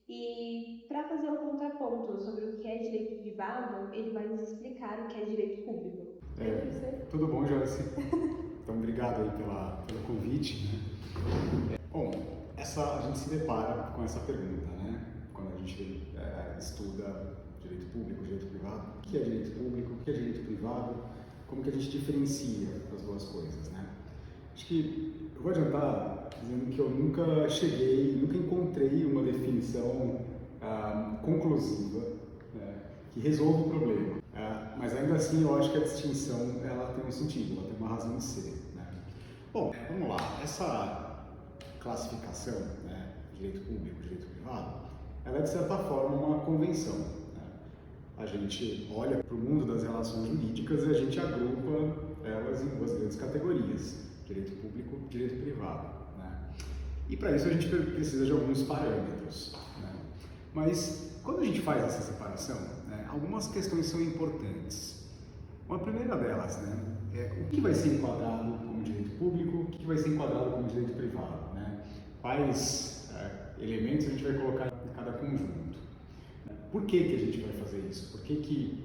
E para fazer um contraponto sobre o que é direito privado, ele vai nos explicar o que é direito público. Pode ser? Tudo bom, Joyce? Então, obrigado aí pelo convite. Né? Bom, a gente se depara com essa pergunta, né? Quando a gente estuda direito público, direito privado. O que é direito público? O que é direito privado? Como que a gente diferencia as duas coisas, né? Acho que eu vou adiantar dizendo que eu nunca encontrei uma definição conclusiva, né, que resolva o problema. Mas ainda assim eu acho que a distinção ela tem um sentido, ela tem uma razão de ser. Né? Bom, vamos lá. Essa classificação, né, direito público, direito privado, ela é de certa forma uma convenção. Né? A gente olha para o mundo das relações jurídicas e a gente agrupa elas em duas grandes categorias: direito público e direito privado. Né? E para isso a gente precisa de alguns parâmetros. Né? Mas quando a gente faz essa separação, né, algumas questões são importantes. Uma primeira delas, né, é o que vai ser enquadrado como direito público, o que vai ser enquadrado como direito privado. Né? Quais elementos a gente vai colocar em cada conjunto. Por que a gente vai fazer isso? Por que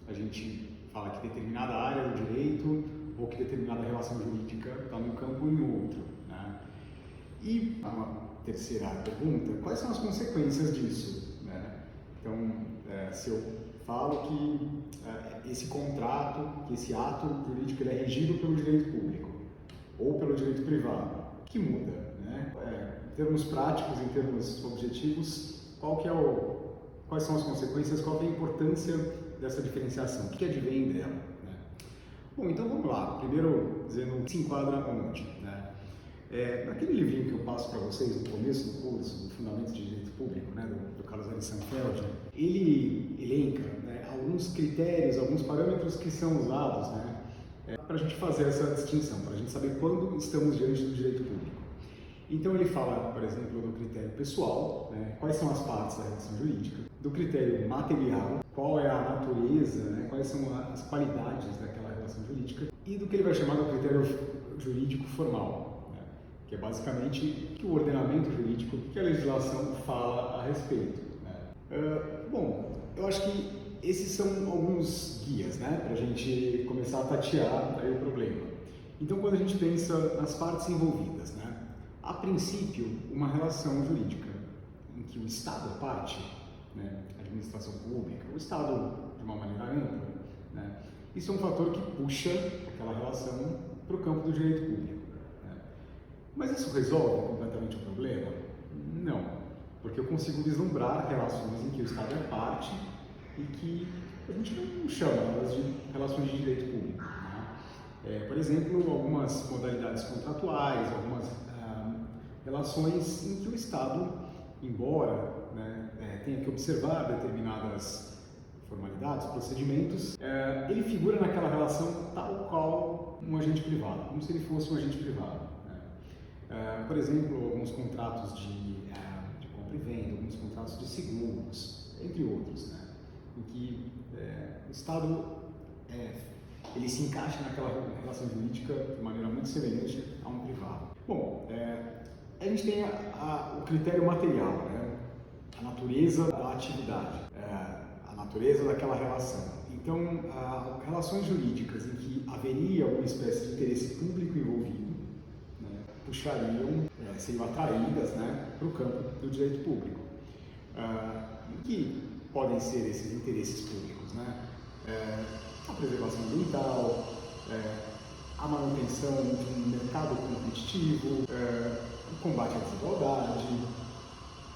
a gente fala que determinada área do direito ou que determinada relação jurídica está num campo e no outro? Né? E uma terceira pergunta: quais são as consequências disso? Né? Então, se eu falo que esse contrato, que esse ato jurídico ele é regido pelo direito público ou pelo direito privado, o que muda? Né? Em termos práticos, em termos objetivos, quais são as consequências, qual é a importância dessa diferenciação, o que advém dela? Né? Bom, então vamos lá. Primeiro, dizendo o que se enquadra onde. Né? Naquele livrinho que eu passo para vocês no começo do curso, do Fundamentos de Direito Público, né, do Carlos Ari Sanfeld, ele elenca, né, alguns critérios, alguns parâmetros que são usados, né, para a gente fazer essa distinção, para a gente saber quando estamos diante do direito público. Então ele fala, por exemplo, do critério pessoal, né, quais são as partes da relação jurídica, do critério material, qual é a natureza, né, quais são as qualidades daquela relação jurídica, e do que ele vai chamar do critério jurídico formal, né, que é basicamente o ordenamento jurídico, o que a legislação fala a respeito. Né. Bom, eu acho que esses são alguns guias, né, para a gente começar a tatear aí o problema. Então, quando a gente pensa nas partes envolvidas, né, a princípio, uma relação jurídica em que o Estado é parte, né, a administração pública, o Estado de uma maneira ampla, né, isso é um fator que puxa aquela relação para o campo do direito público. Né. Mas isso resolve completamente o problema? Não, porque eu consigo vislumbrar relações em que o Estado é parte e que a gente não chama elas de relações de direito público. Né. Por exemplo, algumas modalidades contratuais, algumas relações em que o Estado, embora tenha que observar determinadas formalidades, procedimentos, ele figura naquela relação tal qual um agente privado, como se ele fosse um agente privado. Né? Por exemplo, alguns contratos de compra e venda, alguns contratos de seguros, entre outros, né? Em que o Estado ele se encaixa naquela relação jurídica de maneira muito semelhante a um privado. Bom, a gente tem o critério material, né? A natureza da atividade, a natureza daquela relação. Então, relações jurídicas em que haveria alguma espécie de interesse público envolvido, né, puxariam, seriam atraídas, né, para o campo do direito público. O que podem ser esses interesses públicos? Né? A preservação ambiental, a manutenção de um mercado competitivo, o combate à desigualdade.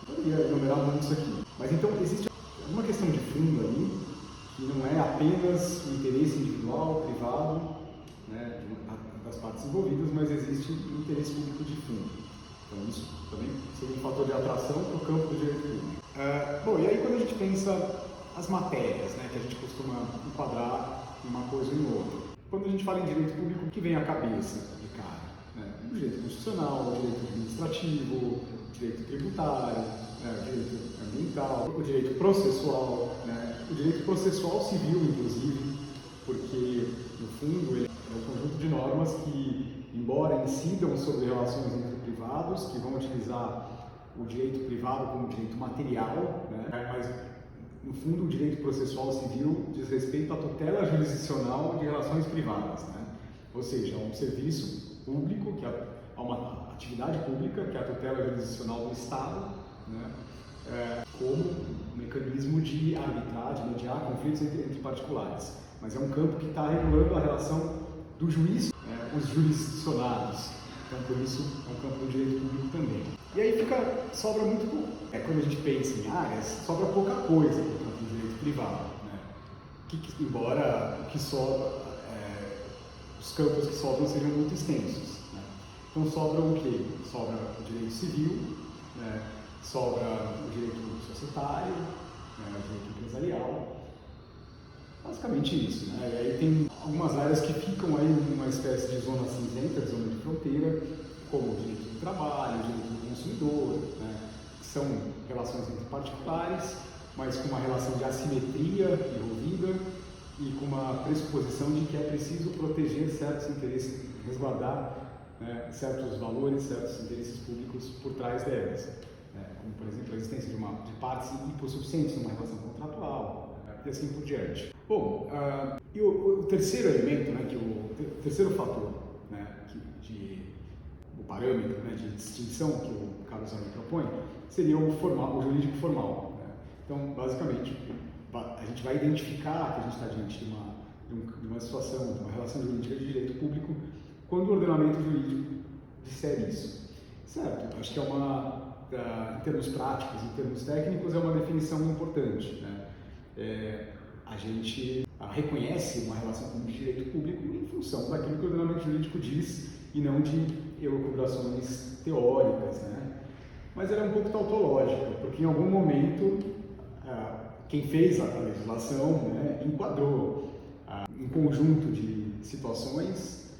Eu poderia enumerar muito isso aqui. Mas então existe uma questão de fundo ali, que não é apenas o interesse individual, privado, né, das partes envolvidas, mas existe um interesse público de fundo. Então isso também seria um fator de atração para o campo do direito público. Bom, e aí quando a gente pensa as matérias, né, que a gente costuma enquadrar em uma coisa ou em outra. Quando a gente fala em direito público, o que vem à cabeça de cara? Né? O direito constitucional, o direito administrativo, o direito tributário, o direito ambiental, o direito processual, né? O direito processual civil, inclusive, porque, no fundo, ele é um conjunto de normas que, embora incidam sobre relações entre privados, que vão utilizar o direito privado como direito material, né? Mas no fundo o direito processual civil diz respeito à tutela jurisdicional de relações privadas, né? Ou seja, a um serviço público, a uma atividade pública, que é a tutela jurisdicional do Estado, né? Como um mecanismo de arbitrar, de mediar conflitos entre particulares. Mas é um campo que está regulando a relação do juiz com os jurisdicionados. Então, por isso, é um campo do direito público também. E aí sobra muito pouco. Quando a gente pensa em áreas, sobra pouca coisa no campo do direito privado, né? Embora o que sobra, os campos que sobram sejam muito extensos, né? Então, sobra o quê? Sobra o direito civil, né? Sobra o direito societário, né? O direito empresarial. Basicamente isso, né? E aí tem algumas áreas que ficam aí numa espécie de zona cinzenta, zona de fronteira, como o direito do trabalho, o direito do consumidor, né? Que são relações entre particulares, mas com uma relação de assimetria envolvida e com uma pressuposição de que é preciso proteger certos interesses, resguardar, né, certos valores, certos interesses públicos por trás delas, né? Como, por exemplo, a existência de partes hipossuficientes numa relação contratual, e assim por diante. Bom, e o terceiro elemento, né, o terceiro fator, né, o parâmetro, né, de distinção que o Carlos Zani propõe, seria o jurídico formal, né? Então, basicamente, a gente vai identificar que a gente está diante de uma situação, de uma relação jurídica de direito público, quando o ordenamento jurídico disser isso. Certo? Acho que em termos práticos, em termos técnicos, é uma definição importante, né? A gente reconhece uma relação com o direito público em função daquilo que o ordenamento jurídico diz e não de elucubrações teóricas, né? Mas ela é um pouco tautológica, porque em algum momento quem fez a legislação, né, enquadrou um conjunto de situações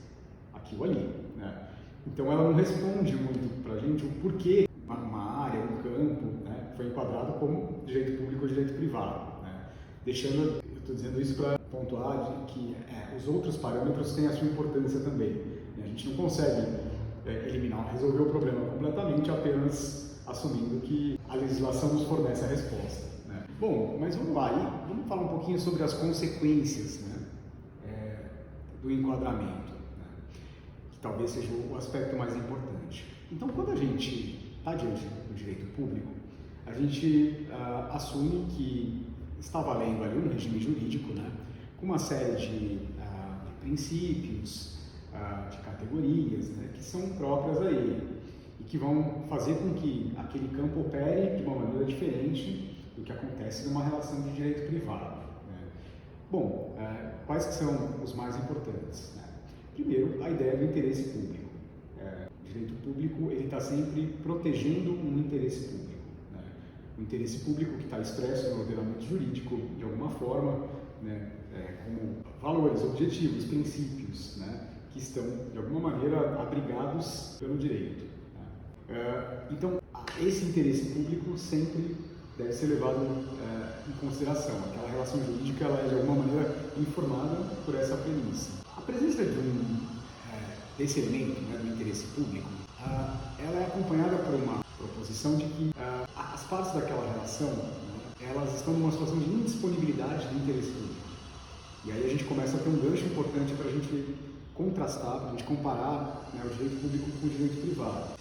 aqui ou ali, né? Então ela não responde muito para a gente o porquê uma área, um campo, né, foi enquadrado como direito público ou direito privado, né? Eu estou dizendo isso para pontuar que os outros parâmetros têm a sua importância também. A gente não consegue resolver o problema completamente apenas assumindo que a legislação nos fornece a resposta, né? Bom, mas vamos lá, vamos falar um pouquinho sobre as consequências, né, do enquadramento, né, que talvez seja o aspecto mais importante. Então, quando a gente está diante do direito público, a gente assume que está valendo ali um regime jurídico, né, com uma série de princípios, de categorias, né, que são próprias a ele e que vão fazer com que aquele campo opere de uma maneira diferente do que acontece numa relação de direito privado, né? Bom, quais que são os mais importantes, né? Primeiro, a ideia do interesse público. O direito público ele está sempre protegendo um interesse público, né? O interesse público que está expresso no ordenamento jurídico de alguma forma, né, como valores, objetivos, princípios, né, que estão de alguma maneira abrigados pelo direito, né? Então, esse interesse público sempre deve ser levado em consideração. Aquela relação jurídica ela é de alguma maneira informada por essa premissa. A presença desse elemento, né, do interesse público, ela é acompanhada por uma proposição de que as partes daquela relação, né, elas estão numa situação de indisponibilidade do interesse público. E aí a gente começa a ter um gancho importante para a gente contrastar, para a gente comparar, né, o direito público com o direito privado.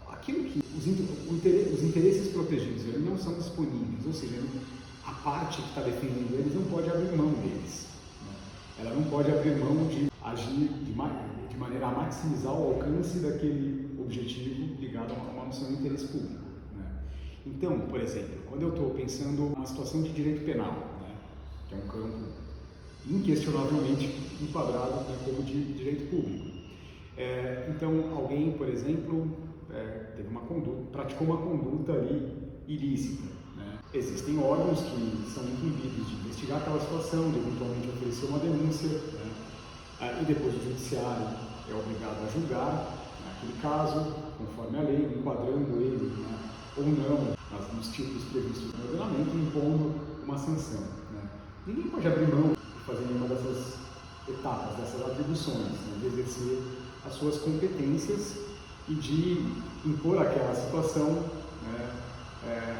Aquilo que os interesses protegidos eles não são disponíveis, ou seja, a parte que está defendendo eles não pode abrir mão deles, né? Ela não pode abrir mão de agir de maneira a maximizar o alcance daquele objetivo ligado a uma noção de interesse público, né? Então, por exemplo, quando eu estou pensando numa situação de direito penal, né, que é um campo inquestionavelmente enquadrado, né, como de direito público. Então, alguém, por exemplo, praticou uma conduta ali ilícita, né? Existem órgãos que são incumbidos de investigar aquela situação, de eventualmente oferecer uma denúncia, né? E depois o judiciário é obrigado a julgar aquele caso, conforme a lei, enquadrando ele, né, ou não nos tipos previstos no ordenamento, impondo uma sanção, né? Ninguém pode abrir mão de fazer nenhuma dessas etapas, dessas atribuições, né, de exercer as suas competências e de impor àquela situação, né,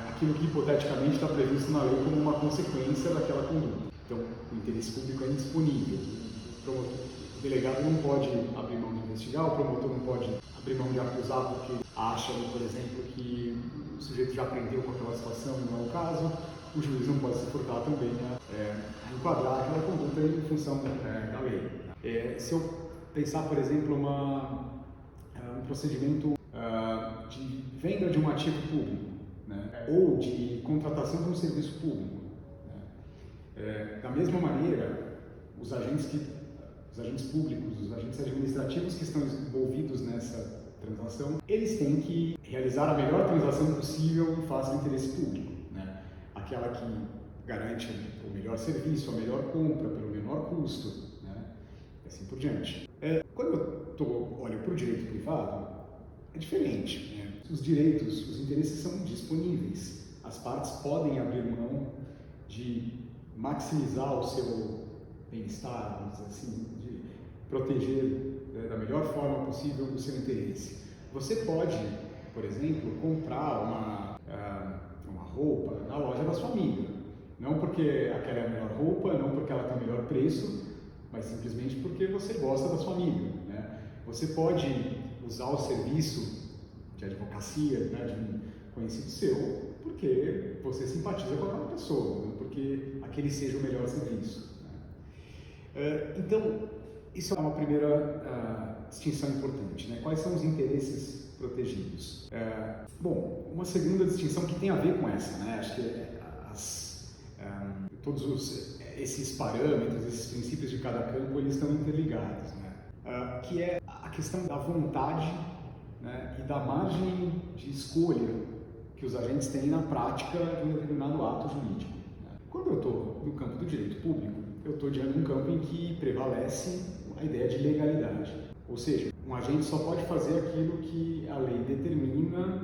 aquilo que hipoteticamente está previsto na lei como uma consequência daquela conduta. Então, o interesse público é indisponível. O delegado não pode abrir mão de investigar, o promotor não pode abrir mão de acusar porque acha, por exemplo, que o sujeito já aprendeu com aquela situação e não é o caso. O juiz não pode se furtar também a enquadrar aquela conduta em função da lei. Se eu pensar, por exemplo, um procedimento de venda de um ativo público, né, ou de contratação de um serviço público, né, da mesma maneira, os agentes públicos, os agentes administrativos que estão envolvidos nessa transação, eles têm que realizar a melhor transação possível em face do interesse público, né? Aquela que garante o melhor serviço, a melhor compra, pelo menor custo, né? E assim por diante. Quando eu olho para o direito privado, é diferente, né? Os direitos, os interesses são disponíveis. As partes podem abrir mão de maximizar o seu bem-estar, vamos dizer assim, de proteger da melhor forma possível o seu interesse. Você pode, por exemplo, comprar uma roupa na loja da sua amiga. Não porque aquela é a melhor roupa, não porque ela tem o melhor preço, mas simplesmente porque você gosta da sua amiga, né? Você pode usar o serviço de advocacia, né, de um conhecido seu, porque você simpatiza com aquela pessoa, não porque aquele seja o melhor serviço. Então, isso é uma primeira distinção importante, né? Quais são os interesses protegidos? Bom, uma segunda distinção que tem a ver com essa, né? Acho que todos esses parâmetros, esses princípios de cada campo, eles estão interligados, né? Que é a questão da vontade, né, e da margem de escolha que os agentes têm na prática de um determinado ato jurídico, né? Quando eu estou no campo do direito público, eu estou diante de um campo em que prevalece a ideia de legalidade. Ou seja, um agente só pode fazer aquilo que a lei determina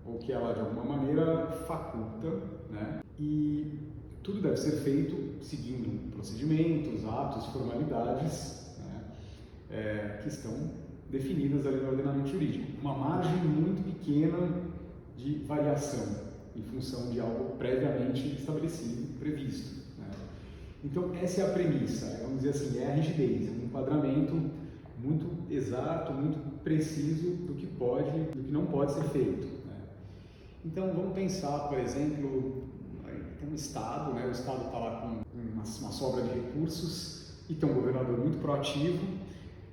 ou que ela, de alguma maneira, faculta, né? E tudo deve ser feito seguindo procedimentos, atos, formalidades, né, que estão definidas ali no ordenamento jurídico. Uma margem muito pequena de variação em função de algo previamente estabelecido, previsto, né? Então, essa é a premissa, vamos dizer assim, é a rigidez, um enquadramento muito exato, muito preciso do que pode e do que não pode ser feito, né? Então, vamos pensar, por exemplo, tem um Estado, né? O Estado está lá com uma sobra de recursos e tem um governador muito proativo.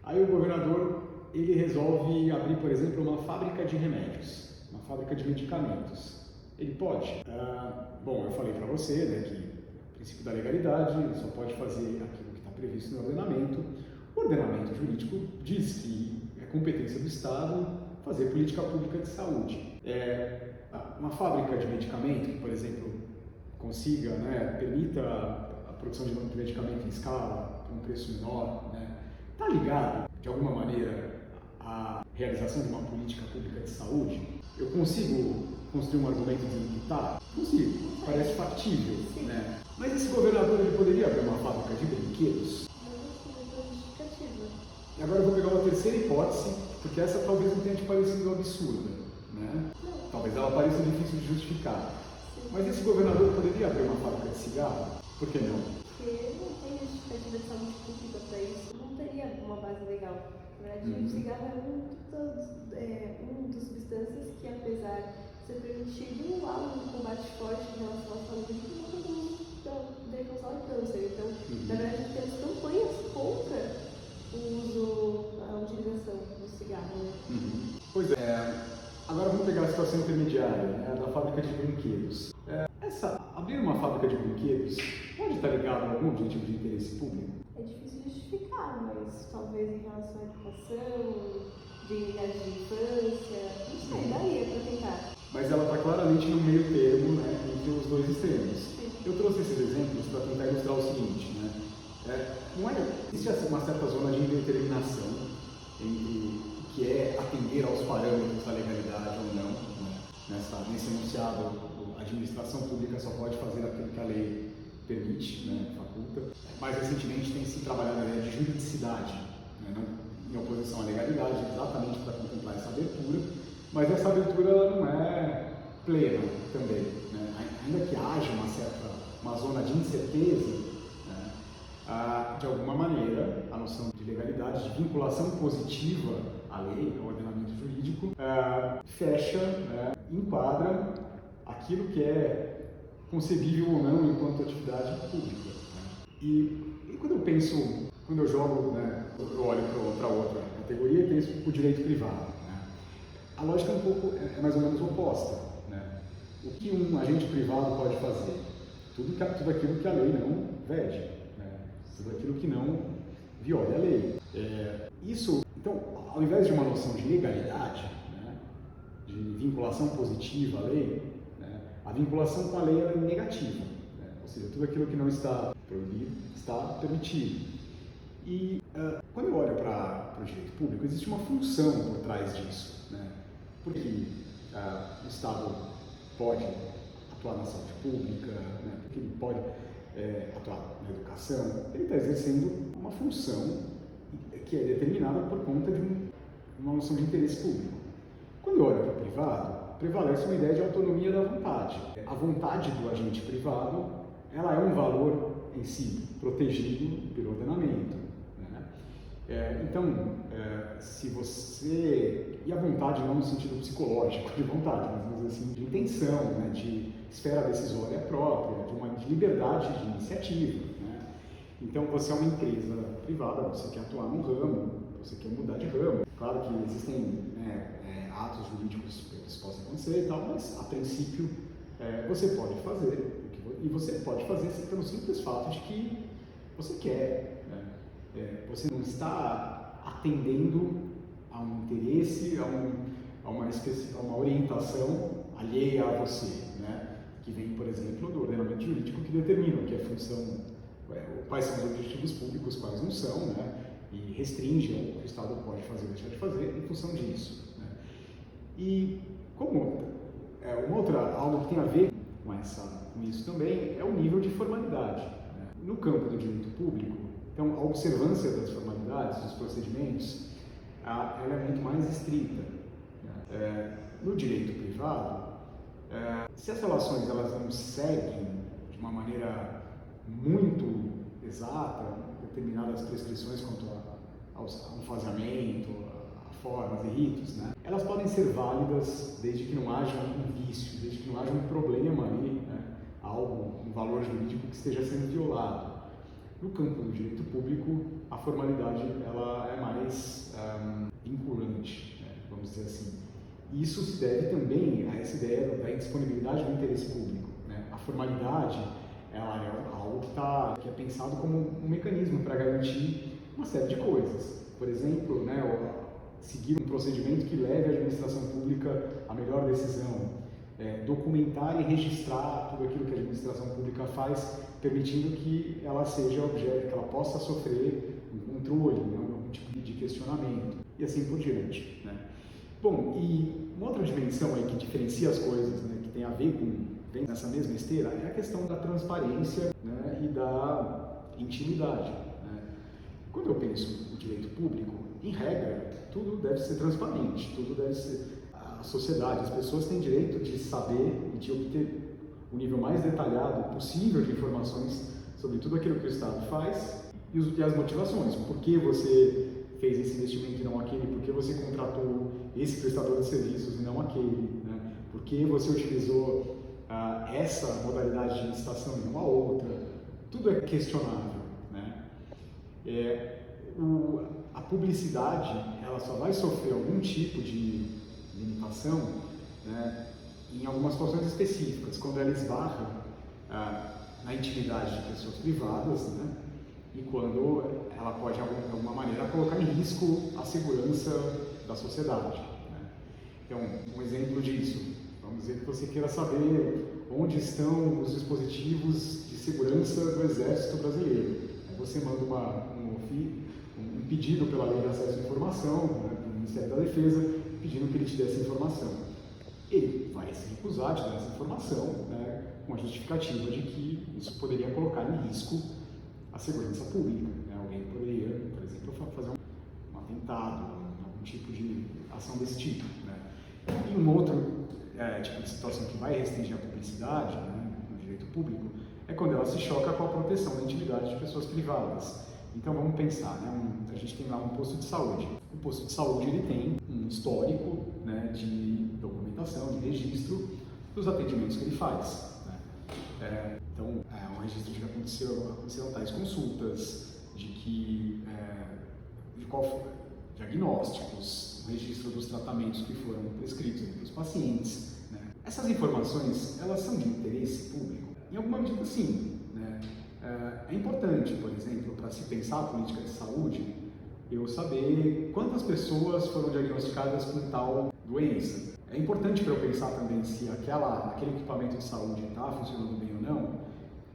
Aí o governador, ele resolve abrir, por exemplo, uma fábrica de remédios, uma fábrica de medicamentos. Ele pode? Bom, eu falei para você, né, que o princípio da legalidade, ele só pode fazer aquilo que está previsto no ordenamento. O ordenamento jurídico diz que é competência do Estado fazer política pública de saúde. Uma fábrica de medicamento, que, por exemplo, consiga, né, permita a produção de medicamento em escala, por um preço menor, né, está ligado, de alguma maneira, à realização de uma política pública de saúde? Eu consigo construir um argumento de que tá? Consigo, parece factível, né? Mas esse governador, ele poderia abrir uma fábrica de brinquedos? E agora eu vou pegar uma terceira hipótese, porque essa talvez não tenha te parecido absurda, né? Talvez ela pareça difícil de justificar. Mas esse governador poderia abrir uma fábrica de cigarro? Por que não? Porque não tem justificativa de saúde pública para isso, não teria uma base legal. Na verdade, o cigarro é uma das substâncias que, apesar de ser permitido, há um combate forte em relação à saúde e não tem causar câncer. Então, na verdade, temos campanhas contra o uso, a utilização do cigarro, né? Pois é. Agora vamos pegar a situação intermediária, né, da fábrica de brinquedos. Abrir uma fábrica de brinquedos pode estar ligado a algum objetivo de interesse público? É difícil justificar, mas talvez em relação à educação, dignidade de infância, não sei, daria para tentar. Mas ela está claramente no meio termo, né, entre os dois extremos. Sim. Eu trouxe esses exemplos para tentar ilustrar o seguinte, né? Existe uma certa zona de indeterminação entre o que é atender aos parâmetros da legalidade ou não, né? Nesse enunciado, a administração pública só pode fazer aquilo que a lei permite, né, faculta. Mais recentemente tem se trabalhado a ideia de juridicidade, né, em disposição à legalidade exatamente para contemplar essa abertura, mas essa abertura ela não é plena também, né? Ainda que haja uma zona de incerteza, né? De alguma maneira a noção de legalidade, de vinculação positiva à lei, ao ordenamento jurídico, fecha, né? Enquadra aquilo que é concebível ou não enquanto atividade pública, né? E quando eu penso, quando eu jogo, né, eu olho para outra categoria e penso o direito privado, né? A lógica é mais ou menos oposta, né? O que um agente privado pode fazer? Tudo aquilo que a lei não vede, né? Tudo aquilo que não viola a lei. Então, ao invés de uma noção de legalidade, né, de vinculação positiva à lei, né, a vinculação com a lei é negativa, né? Ou seja, tudo aquilo que não está proibido está permitido. E quando eu olho para o direito público, existe uma função por trás disso, né? Porque o Estado pode atuar na saúde pública, né? Porque ele pode atuar na educação, ele está exercendo uma função que é determinada por conta de uma noção de interesse público. Quando eu olho para o privado, prevalece uma ideia de autonomia da vontade. A vontade do agente privado, ela é um valor em si, protegido pelo ordenamento. Então, se você... E a vontade não no sentido psicológico de vontade, mas assim, de intenção, né? De esfera decisória própria, de liberdade de iniciativa, né? Então, você é uma empresa privada, você quer atuar num ramo, você quer mudar de ramo. Claro que existem atos jurídicos que isso possa acontecer e tal, mas, a princípio, você pode fazer. E você pode fazer pelo simples fato de que você quer, né? Você não está atendendo a um interesse, a uma orientação alheia a você, né? Que vem, por exemplo, do ordenamento jurídico que determina o que é função, quais são os objetivos públicos, quais não são, né? E restringe o que o Estado pode fazer ou deixar de fazer em função disso, né? E como algo que tem a ver com isso também é o nível de formalidade, né? No campo do direito público, então, a observância das formalidades, dos procedimentos, ela é muito mais estrita, né? No direito privado, se as relações elas não seguem de uma maneira muito exata determinadas prescrições quanto ao faseamento, a formas e ritos, né? Elas podem ser válidas desde que não haja um vício, desde que não haja um problema ali, né? Um valor jurídico que esteja sendo violado. No campo do direito público, a formalidade ela é mais vinculante, né, vamos dizer assim. E isso se deve também a essa ideia da indisponibilidade do interesse público, né? A formalidade ela é algo que é pensado como um mecanismo para garantir uma série de coisas. Por exemplo, né, seguir um procedimento que leve a administração pública à melhor decisão. Documentar e registrar tudo aquilo que a administração pública faz, permitindo que ela seja objeto, que ela possa sofrer um controle, né, algum tipo de questionamento, e assim por diante, né? Bom, e uma outra dimensão aí que diferencia as coisas, né, que tem a ver vem nessa mesma esteira, é a questão da transparência, né, e da intimidade, né? Quando eu penso no direito público, em regra, tudo deve ser transparente, tudo deve ser... A sociedade, as pessoas têm direito de saber e de obter o nível mais detalhado possível de informações sobre tudo aquilo que o Estado faz e as motivações. Por que você fez esse investimento e não aquele? Por que você contratou esse prestador de serviços e não aquele, né? Por que você utilizou essa modalidade de licitação e não a outra? Tudo é questionável, né? A publicidade, ela só vai sofrer algum tipo de limitação, né, em algumas situações específicas, quando ela esbarra na intimidade de pessoas privadas, né, e quando ela pode, de alguma maneira, colocar em risco a segurança da sociedade, né. Então, um exemplo disso, vamos dizer que você queira saber onde estão os dispositivos de segurança do Exército Brasileiro. Aí você manda um pedido pela Lei de Acesso à Informação, né, do Ministério da Defesa, pedindo que ele te dê essa informação. Ele vai se recusar de dar essa informação, né, com a justificativa de que isso poderia colocar em risco a segurança pública, né? Alguém poderia, por exemplo, fazer um atentado, ação desse tipo, né? E um outro tipo de situação que vai restringir a publicidade, né, no direito público, é quando ela se choca com a proteção da intimidade de pessoas privadas. Então vamos pensar, né, a gente tem lá um posto de saúde. O posto de saúde ele tem um histórico, né, de documentação, de registro dos atendimentos que ele faz, né? Então é um registro de que aconteceram tais consultas, de qual foi diagnósticos, um registro dos tratamentos que foram prescritos para os pacientes, né? Essas informações, elas são de interesse público? Em alguma medida, sim, né? É importante, por exemplo, para se pensar a política de saúde, eu saber quantas pessoas foram diagnosticadas com tal doença. É importante para eu pensar também se aquele equipamento de saúde está funcionando bem ou não,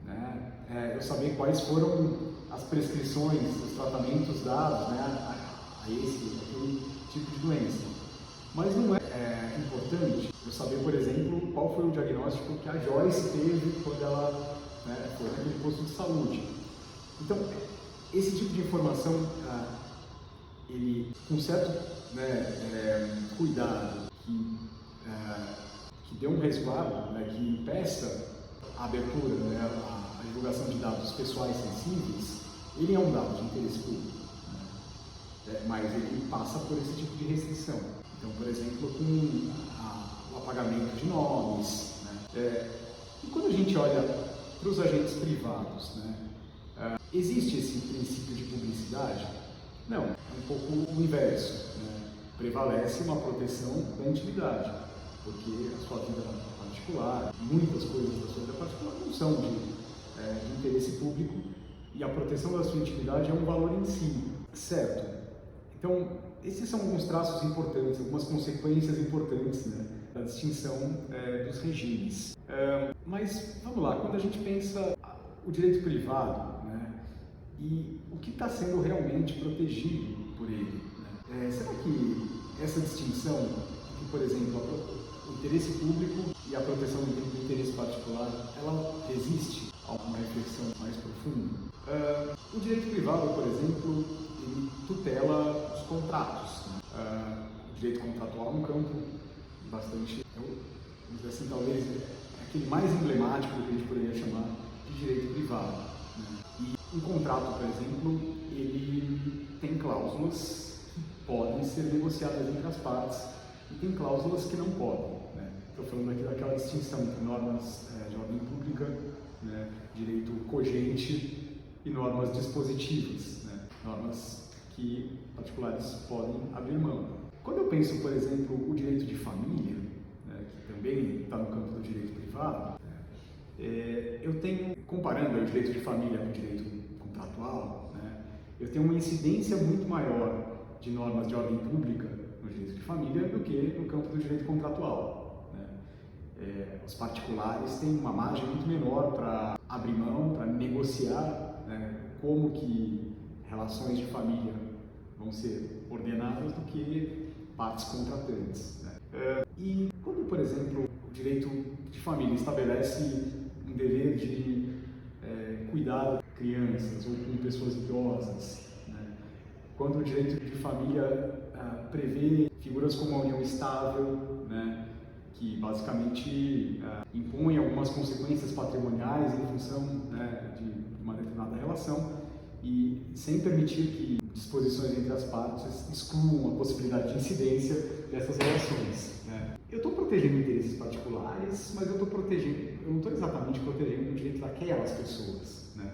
né? Eu saber quais foram as prescrições, os tratamentos dados, né, a aquele tipo de doença. Mas não é importante eu saber, por exemplo, qual foi o diagnóstico que a Joyce teve quando ela, né, foi naquele posto de saúde. Então, esse tipo de informação, ele, com certo, né, cuidado, que dê um resguardo, né, que impeça a abertura, né, a divulgação de dados pessoais sensíveis, ele é um dado de interesse público, né? Mas ele passa por esse tipo de restrição. Então, por exemplo, com o apagamento de nomes, né? E quando a gente olha para os agentes privados, né, existe esse princípio de publicidade? Não, é um pouco o inverso, né? Prevalece uma proteção da intimidade, porque a sua vida particular, muitas coisas da sua vida particular não são de interesse público, e a proteção da sua intimidade é um valor em si, certo? Então, esses são alguns traços importantes, algumas consequências importantes, né, da distinção dos regimes. Mas, vamos lá, quando a gente pensa o direito privado, né, e o que está sendo realmente protegido por ele, né? Será que essa distinção, que, por exemplo, o interesse público e a proteção do interesse particular, ela resiste a uma reflexão mais profunda? O direito privado, por exemplo, ele tutela os contratos, né? O direito contratual é um campo bastante, vamos dizer assim, talvez aquele mais emblemático que a gente poderia chamar de direito privado, né? E um contrato, por exemplo, ele tem cláusulas que podem ser negociadas entre as partes e tem cláusulas que não podem, né? Estou falando aqui daquela distinção entre normas de ordem pública, né, direito cogente e normas dispositivas, né, normas que particulares podem abrir mão. Quando eu penso, por exemplo, o direito de família, né, que também está no campo do direito privado, eu tenho, comparando o direito de família com o direito contratual, né, eu tenho uma incidência muito maior de normas de ordem pública no direito de família do que no campo do direito contratual. Os particulares têm uma margem muito menor para abrir mão, para negociar, né, como que relações de família vão ser ordenadas do que partes contratantes, né? E quando, por exemplo, o direito de família estabelece um dever de cuidar de crianças ou com pessoas idosas, né? Quando o direito de família prevê figuras como a união estável, né, que basicamente impõe algumas consequências patrimoniais em função, né, de uma determinada relação e sem permitir que disposições entre as partes excluam a possibilidade de incidência dessas relações, né? Eu estou protegendo interesses particulares, mas eu não estou exatamente protegendo o direito daquelas pessoas, né?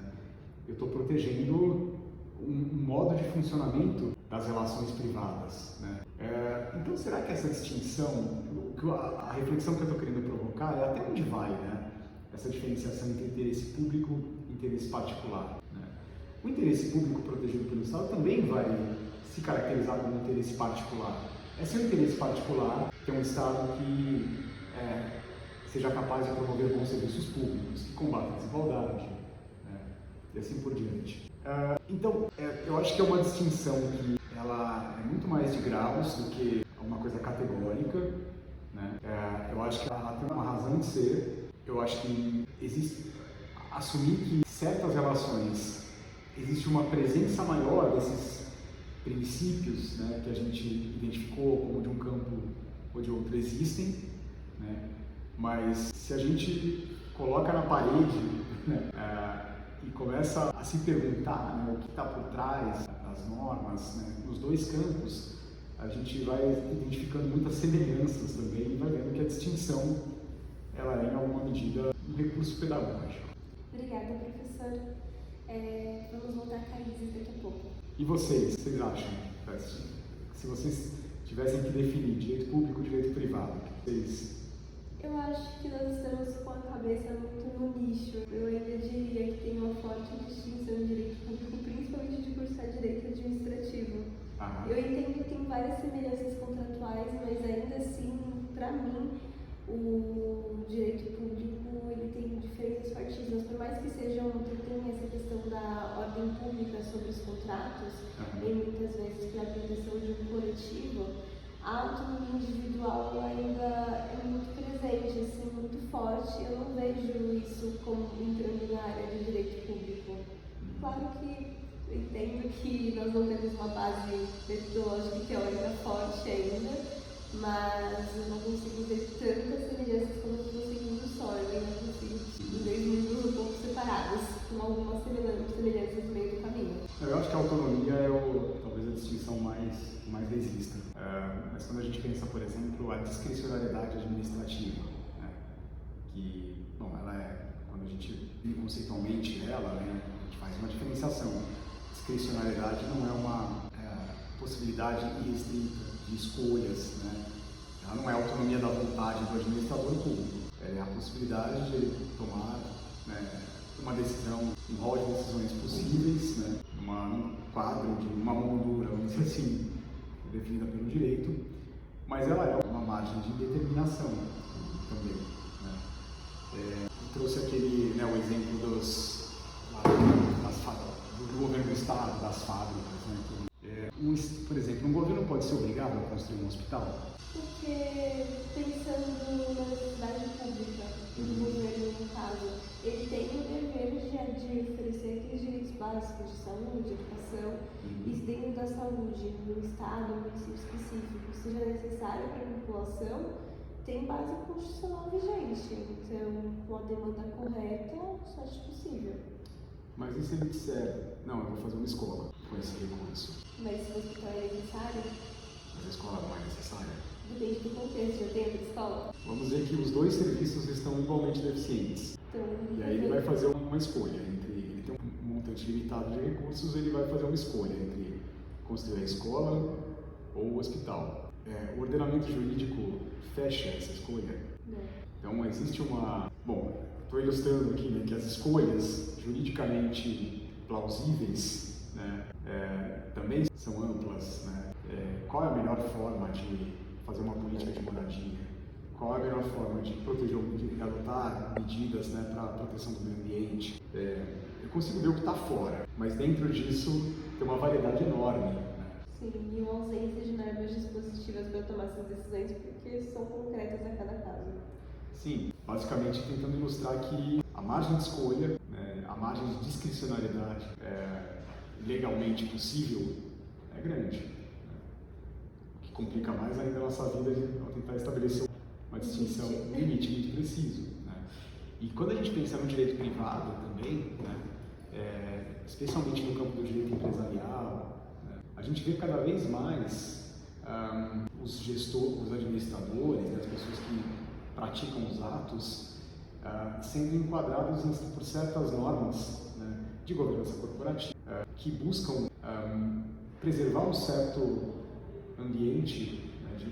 Eu estou protegendo um modo de funcionamento das relações privadas, né? Então, será que essa distinção, a reflexão que eu estou querendo provocar é até onde vai, né, essa diferenciação entre interesse público e interesse particular, né? O interesse público protegido pelo Estado também vai se caracterizar como interesse particular. É seu interesse particular ter um Estado que seja capaz de promover bons serviços públicos, que combata a desigualdade, né, e assim por diante. Então, eu acho que é uma distinção que ela é muito mais de graus do que uma coisa categórica, né? Eu acho que ela tem uma razão de ser. Eu acho que existe assumir que certas relações existe uma presença maior desses princípios princípios, né, que a gente identificou como de um campo ou de outro existem, né, mas se a gente coloca na parede, né, e começa a se perguntar, né, o que está por trás das normas, né, nos dois campos, a gente vai identificando muitas semelhanças também e vai vendo que a distinção ela é, em alguma medida, um recurso pedagógico. Obrigada, professor. Vamos voltar a Caíses daqui a pouco. E vocês acham, se vocês tivessem que definir direito público e direito privado, vocês... Eu acho que nós estamos com a cabeça muito no nicho. Eu ainda diria que tem uma forte distinção de direito público, principalmente de cursar direito administrativo. Eu entendo que tem várias semelhanças contratuais, mas ainda assim, para mim, o direito público ele tem diferenças fortíssimas. Por mais que sejam, tem essa questão da ordem pública sobre os contratos, e muitas vezes para a proteção de um coletivo, a autonomia individual ainda é muito presente, assim, muito forte. Eu não vejo isso como entrando na área de direito público. Claro que eu entendo que nós não temos uma base metodológica e teórica forte ainda, mas eu não consigo ver tantas semelhanças como eu consigo no solo. Eu não consigo em dois mundos um pouco separados, com algumas semelhanças no meio do caminho. Eu acho que a autonomia é talvez a distinção mais exista. Mas quando a gente pensa, por exemplo, a discricionariedade administrativa, né, que, bom, ela é, quando a gente vive conceitualmente ela, né, a gente faz uma diferenciação. Discricionariedade não é uma possibilidade irrestrita de escolhas, né? Ela não é a autonomia da vontade do administrador público, é a possibilidade de tomar, né, uma decisão, um rol de decisões possíveis, né, num quadro de uma moldura, vamos dizer assim, definida pelo direito, mas ela é uma margem de determinação também, né? Eu trouxe aquele, né, o exemplo do governo do estado, das fábricas, né? Por exemplo, um governo pode ser obrigado a construir um hospital? Porque, pensando na necessidade pública do governo, no caso, ele tem o dever de oferecer aqueles direitos básicos de saúde, educação, e se dentro da saúde, no estado, no município específico, seja necessário para a população, tem base constitucional vigente. Então, com a demanda correta, só acho possível. Mas e se ele disser, não, eu vou fazer uma escola com esse recurso? Mas se o hospital é necessário? Mas a escola não é necessária? Depende do contexto, já dentro da escola. Vamos dizer que os dois serviços estão igualmente deficientes. Então, e aí ele vai fazer uma escolha entre, ele tem um montante limitado de recursos, ele vai fazer uma escolha entre construir a escola ou o hospital. O ordenamento jurídico fecha essa escolha? Não. Então existe uma... Bom, estou ilustrando aqui, né, que as escolhas juridicamente plausíveis, né, também são amplas, né? Qual é a melhor forma de fazer uma política de moradia? Qual é a melhor forma de proteger, de adotar medidas, né, para a proteção do meio ambiente? Eu consigo ver o que está fora, mas dentro disso tem uma variedade enorme. Né? Sim, e uma ausência de normas dispositivas para tomar essas decisões, porque são concretas a cada caso. Sim, basicamente tentando ilustrar que a margem de escolha, né, a margem de discricionariedade legalmente possível é grande. Né? O que complica mais ainda a nossa vida ao tentar estabelecer uma distinção, um limite muito preciso. Né? E quando a gente pensa no direito privado também, né, especialmente no campo do direito empresarial, né, a gente vê cada vez mais os gestores, os administradores, né, as pessoas que praticam os atos, sendo enquadrados por certas normas, né, de governança corporativa, que buscam preservar um certo ambiente, né, de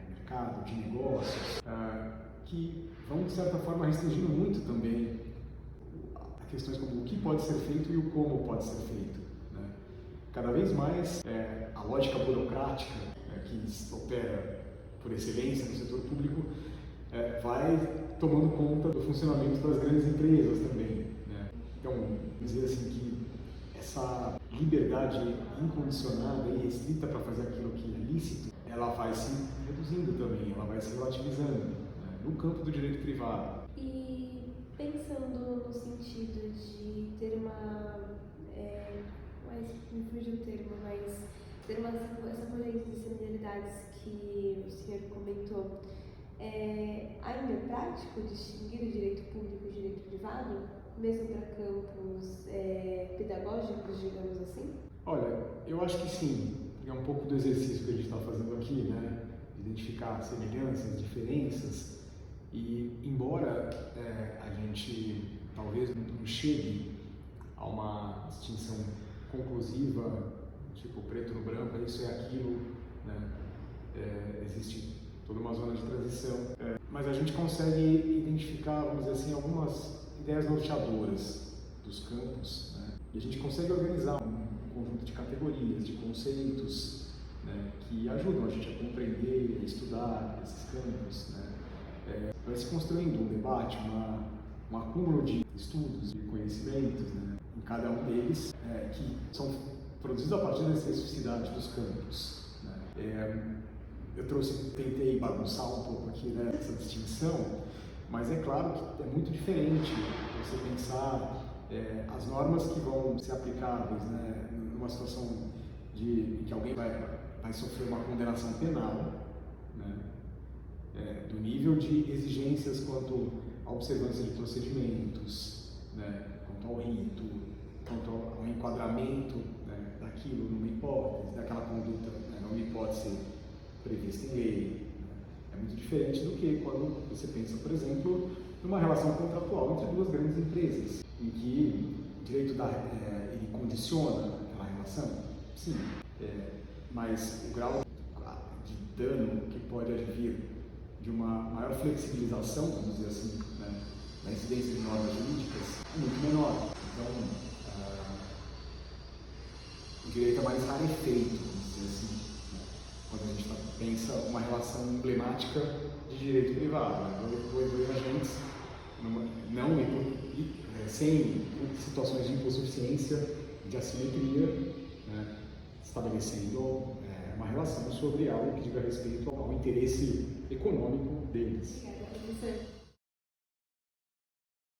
mercado, de negócios, que vão, de certa forma, restringindo muito também a questões como o que pode ser feito e o como pode ser feito. Né? Cada vez mais, a lógica burocrática, que opera por excelência no setor público, vai tomando conta do funcionamento das grandes empresas também. Né? Então, dizer assim que essa liberdade incondicionada e restrita para fazer aquilo que é lícito, ela vai se reduzindo também, ela vai se relativizando, né? No campo do direito privado. E pensando no sentido de ter uma, me fugiu o termo, mas essa colheita de similaridades que o senhor comentou, ainda é prático distinguir o direito público e o direito privado, mesmo para campos pedagógicos, digamos assim? Olha, eu acho que sim. É um pouco do exercício que a gente está fazendo aqui, né? De identificar semelhanças, diferenças. E embora a gente talvez não chegue a uma distinção conclusiva, tipo preto no branco, isso é aquilo, né? Existe toda uma zona de transição, mas a gente consegue identificar, vamos dizer assim, algumas ideias norteadoras dos campos, né? E a gente consegue organizar um conjunto de categorias, de conceitos, né, que ajudam a gente a compreender, a estudar esses campos, né? Vai se construindo um debate, um acúmulo de estudos, de conhecimentos, né, em cada um deles, que são produzidos a partir da especificidade dos campos, né? Eu tentei bagunçar um pouco aqui, né, essa distinção, mas é claro que é muito diferente você pensar as normas que vão ser aplicáveis, né, numa situação em que alguém vai sofrer uma condenação penal, né, do nível de exigências quanto à observância de procedimentos, né, quanto ao rito, quanto ao enquadramento, né, daquilo numa hipótese, daquela conduta, né, numa hipótese prevista em lei. É muito diferente do que quando você pensa, por exemplo, numa relação contratual entre duas grandes empresas, em que o direito ele condiciona aquela relação, sim, mas o grau de dano que pode advir de uma maior flexibilização, vamos dizer assim, né, da incidência de normas jurídicas é muito menor. Então, o direito é mais rarefeito, vamos dizer assim, né, quando a gente pensa uma relação emblemática de direito privado, né, dois agentes, sem situações de hipossuficiência, de assimetria, né, estabelecendo uma relação sobre algo que diga respeito ao interesse econômico deles. Obrigada, professor.